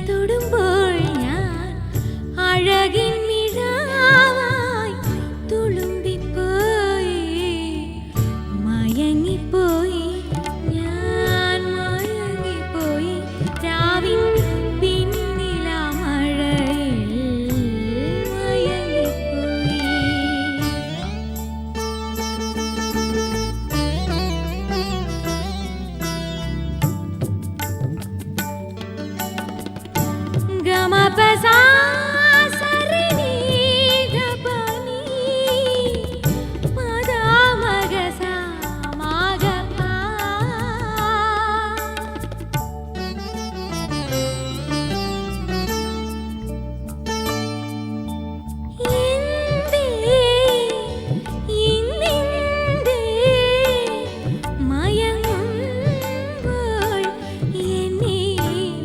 തൊടുമ്പോൾ ഞാൻ അഴകിൻ മിഴാവായി തുളുമ്പിപ്പോയി മയങ്ങിപ്പോയി ഞാൻ മയങ്ങിപ്പോയി രാവിൻ പിന്നില മഴയിൽ മയങ്ങിപ്പോയി. ഗമപസാ സരിനി ഗപനി മദാ മഗസാ മഗപാ ഇന്ദേ ഇന്ദിന്ദേ മയങ്ങുമ്പോൾ എന്നെ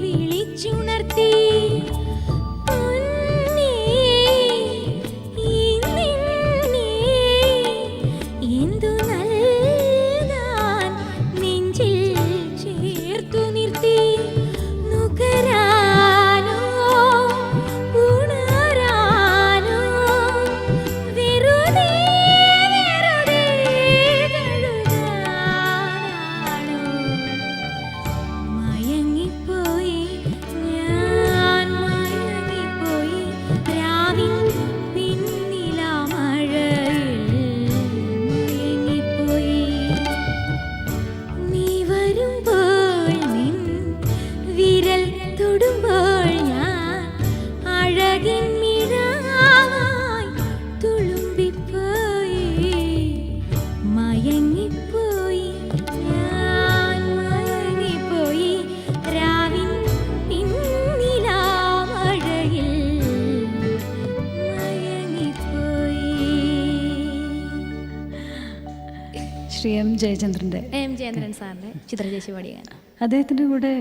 വിളിച്ചുണർത്തി പൊന്നേ ഇന്നിന്നേ എന്തു നൽകാൻ നെഞ്ചിൽ ചേർത്തു നിർത്തി നുകരാനോ ഉണരാനോ വെറുതെ വെറുതെ കഴുകാനാണോ മയങ്ങിപ്പോയി ഞാൻ മയങ്ങിപ്പോയി രാവിൻ പിന്നില മഴയിൽ മയങ്ങിപ്പോയി. നീ വരുമ്പോൾ നിൻ വിരൽ തൊടുമ്പോൾ ഞാൻ അഴകിൻ മിഴാവായി തുളുമ്പിപ്പോയി മയങ്ങിപ്പോയി ഞാൻ മയങ്ങിപ്പോയി രാവിൻ പിന്നില മഴയിൽ മയങ്ങിപ്പോയി. ശ്രീ എം ജയചന്ദ്രൻ്റെ എം ജയേന്ദ്രൻ സാറിൻ്റെ ചിത്രചേച്ചി പാടിയ ഗാനം. അദ്ദേഹത്തിൻ്റെ കൂടെ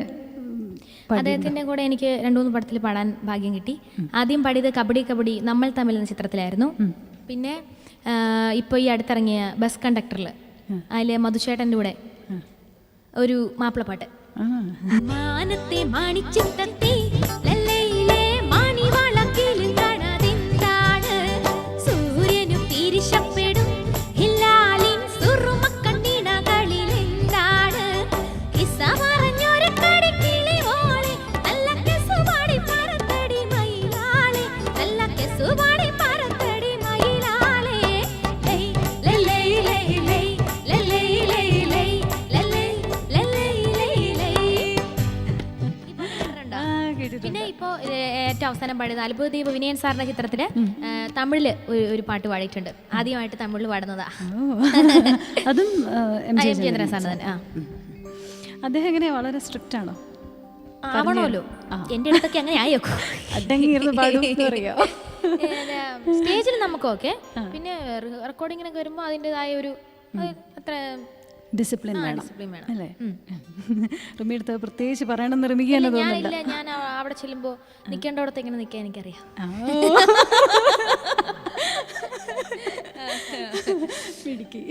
അദ്ദേഹത്തിൻ്റെ കൂടെ എനിക്ക് 2-3 പടത്തിൽ പാടാൻ ഭാഗ്യം കിട്ടി. ആദ്യം പാടിയത് കബഡി കബഡി നമ്മൾ തമ്മിൽ എന്ന ചിത്രത്തിലായിരുന്നു. പിന്നെ ഇപ്പോൾ ഈ അടുത്തിറങ്ങിയ ബസ് കണ്ടക്ടറിൽ അതിൽ മധുചേട്ടൻ്റെ കൂടെ ഒരു മാപ്പിളപ്പാട്ട്. മാനത്തെ മാണിച്ചിത്തത്തെ ലല്ലയിലെ മാണിവാളക്കിലും കാണാതെന്താണ് സൂര്യനും തിരിശപ്പെടും ഹില്ലാലിൻ സുറുമക്കണ്ണിണകളിലെന്താണ് കിസ്സ പറഞ്ഞൊരു കടിക്കിളി മോളെ നല്ല കെസുപാടി പറത്തടി മയിലാളെ നല്ല കെസുപാടി പറത്തടി മയിലാളെ ലൈ ലല്ലൈ ലൈ ലൈ ലല്ലൈ ലൈ ലൈ ലല്ലൈ ലല്ലൈ ലൈ ലൈ. ഈ പാട്ട് കേട്ടിട്ടുണ്ടോ? പിന്നെ ഇപ്പോൾ ഏറ്റവും അവസാനം പാടിയത് അത്ഭുത ദീപ വിനയൻ സാറിന്റെ ചിത്രത്തില് തമിഴില് ഒരു പാട്ട് പാടിയിട്ടുണ്ട്. ആദ്യമായിട്ട് തമിഴിൽ പാടുന്നതാ. അതും എം ജയേന്ദ്രൻ സാറിന് തന്നെ. അദ്ദേഹം എങ്ങനെയാ, വളരെ സ്ട്രിക്റ്റ് ആണോ? ആവണമല്ലോ, എൻ്റെ അടുത്തൊക്കെ അങ്ങനെ ആയേക്കോ. അടങ്ങിയിരുന്ന് പാടും എന്ന് പറയോ? സ്റ്റേജിൽ നമുക്കൊക്കെ, പിന്നെ റെക്കോർഡിങ്ങിനൊക്കെ വരുമ്പോൾ അതിൻ്റെതായ ഒരു അത്ര ഡിസിപ്ലിൻ വേണം ഡിസിപ്ലിൻ വേണം അല്ലേ? റിമി എടുത്ത് പ്രത്യേകിച്ച് പറയണമെന്ന് റിമിക്ക് തന്നെ തോന്നുന്നുണ്ട്. ഞാനില്ല, ഞാൻ അവിടെ ചെല്ലുമ്പോൾ നിൽക്കേണ്ടവിടത്ത് എങ്ങനെ നിൽക്കാൻ എനിക്കറിയാം. മിടുക്കി.